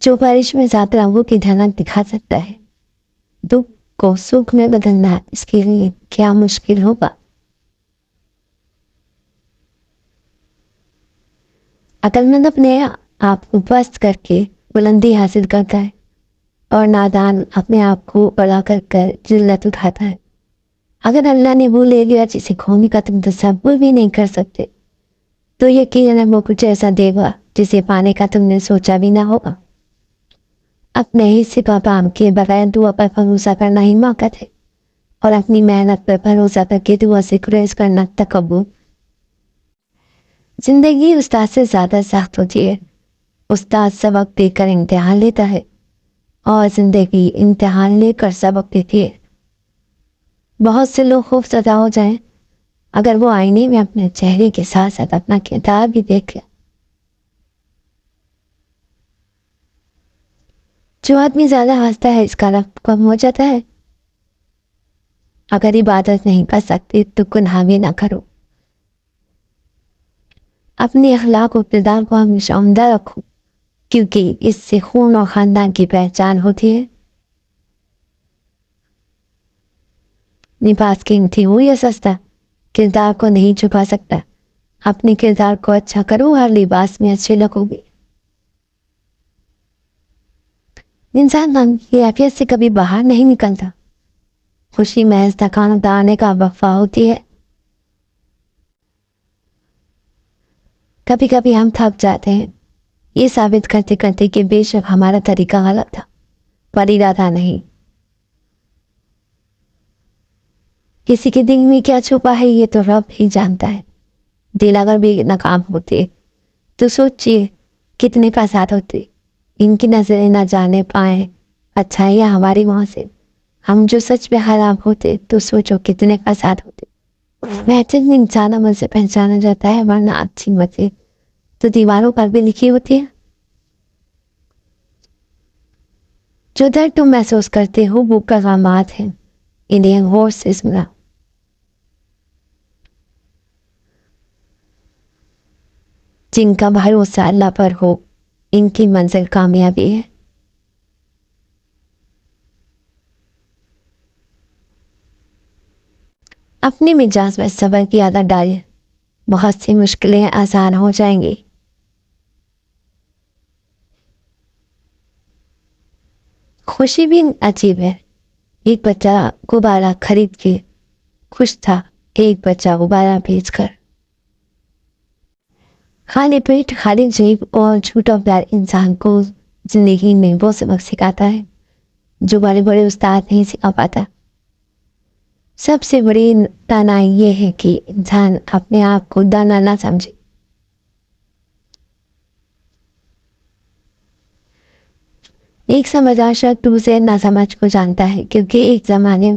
जो बारिश में ज्यादा रंगों की झलक दिखा सकता है, दुख को सुख में बदलना इसके लिए क्या मुश्किल होगा। अक्लमंद अपने आप को पस्त करके बुलंदी हासिल करता है और नादान अपने आप को बड़ा कर जिल्लत उठाता है। अगर अल्लाह ने वो ले लिया जिसे खोने का तुम तसव्वुर भी नहीं कर सकते, तो यकीनन वो कुछ ऐसा देगा जिसे पाने का तुमने सोचा भी ना होगा। अपने हिस्से का काम के बगैर दुआ पर भरोसा करना हिमाकत है और अपनी मेहनत पर भरोसा करके दुआ से गुरेज करना तकब्बुर। जिंदगी उस्ताद से ज्यादा सख्त होती है। उस्ताद सबक देकर इम्तिहान लेता है और जिंदगी इम्तिहान लेकर सबक देती है। बहुत से लोग खूब सजा हो जाएं अगर वो आईने में अपने चेहरे के साथ साथ अपना किरदार भी देख ले। जो आदमी ज्यादा हंसता है इसका रक्त कम हो जाता है। अगर इबादत नहीं कर सकते तो गुनाह भी ना करो। अपने अखलाक और किरदार को हमेशा उम्दा रखो, क्योंकि इससे खून और खानदान की पहचान होती है। लिबास कीमती हो या सस्ता, किरदार को नहीं छुपा सकता। अपने किरदार को अच्छा करो, हर लिबास में अच्छे लगोगे। इंसान गम की कैफियत से कभी बाहर नहीं निकलता। खुशी महज थकान उतारने का वफा होती है। कभी कभी हम थक जाते हैं ये साबित करते करते कि बेशक हमारा तरीका गलत था, पर इरादा नहीं। किसी के दिल में क्या छुपा है ये तो रब ही जानता है। दिल अगर भी नाकाम होते तो सोचिए कितने फसाद होते। इनकी नजरें न जाने पाए अच्छाइयाँ हमारी वहां से। हम जो सच में खराब होते तो सोचो कितने फसाद होते। बेहतरीन इंसान अमल से पहचाना जाता है, वरना अच्छी मतें तो दीवारों पर भी लिखी होती है। जो दर्द तुम महसूस करते हो वो पैगामात हैं, इन्हें गौर से सुना। जिनका भरोसा अल्लाह पर हो इनकी मंजिल कामयाबी है। अपने मिजाज में सब्र की आदत डालिए, बहुत सी मुश्किलें आसान हो जाएंगी। खुशी भी अजीब है। एक बच्चा गुब्बारा खरीद के खुश था, एक बच्चा गुब्बारा बेचकर। खाली पेट खाली जेब और झूठा प्यार इंसान को जिंदगी में वो सबक सिखाता है जो बड़े बड़े उस्ताद नहीं सिखा पाता। सबसे बड़ी तानाई ये है कि इंसान अपने आप को दाना ना समझे। एक समझदार शख्स दूसरे ना समझ को जानता है, क्योंकि एक जमाने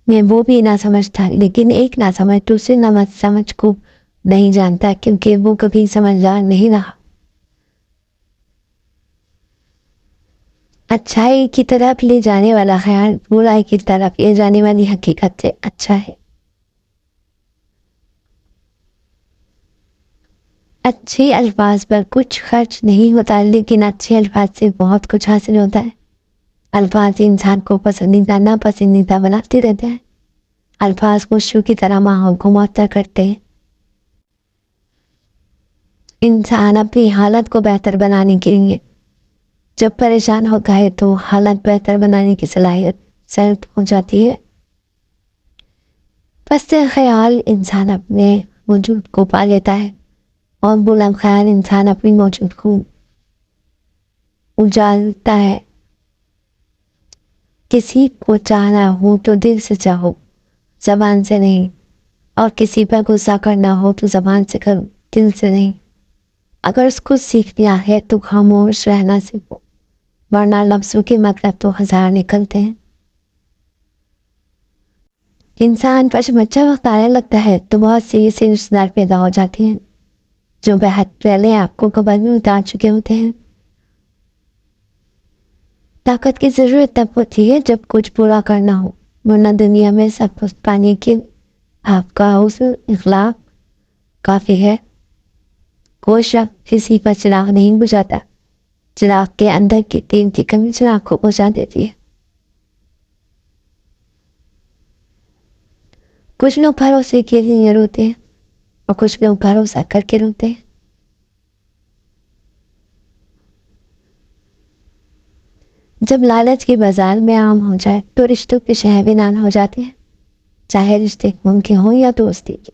में वो भी ना समझ था, लेकिन एक ना समझ दूसरे ना समझ को नहीं जानता, क्योंकि वो कभी समझदार नहीं रहा। अच्छाई की तरफ ले जाने वाला ख्याल बुराई की तरफ ले जाने वाली हकीकत से अच्छा है। अच्छे अल्फाज पर कुछ खर्च नहीं होता, लेकिन अच्छे अल्फाज से बहुत कुछ हासिल होता है। अल्फाज इंसान को पसंदीदा नापसंदीदा बनाते रहते हैं। अल्फाज खुशियों की तरह माहौल को मुअत्तर करते हैं। इंसान अपनी हालत को बेहतर बनाने के लिए जब परेशान होता है तो हालत बेहतर बनाने की सलाहियत सख्त हो जाती है। पस्त ख्याल इंसान अपने वजूद को पा लेता है और बुलंद ख्याल इंसान अपनी मौजूद को उजालता है। किसी को चाहना हो तो दिल से चाहो, जबान से नहीं। और किसी पर गुस्सा करना हो तो जबान से करो, दिल से नहीं। अगर उसको सीख लिया है तो खामोश रहना सीखो, वरना लफ्जों के मतलब तो हजार निकलते हैं। इंसान पर जब अच्छा वक्त आने लगता है तो बहुत सी ऐसे रिश्तेदार पैदा हो जाते हैं जो बेहद पहले आपको कब्र में उतार चुके होते हैं। ताकत की जरूरत तब होती है जब कुछ पूरा करना हो, वरना दुनिया में सब कुछ पाने के आपका हुस्न इखलाक काफी है। कोई शख्स किसी का चिराग नहीं बुझाता, چراغ کے اندر کی تین کی کمی چراغ کو بجھا دیتی ہے. کچھ لوگ بھروسے کے لیے روتے ہیں اور کچھ لوگ بھروسہ کر کے روتے ہیں. جب لالچ کی بازار میں عام ہو جائے تو رشتوں کے شہر بھی نان ہو جاتے ہیں، چاہے رشتے ممکن ہوں یا دوستی کے.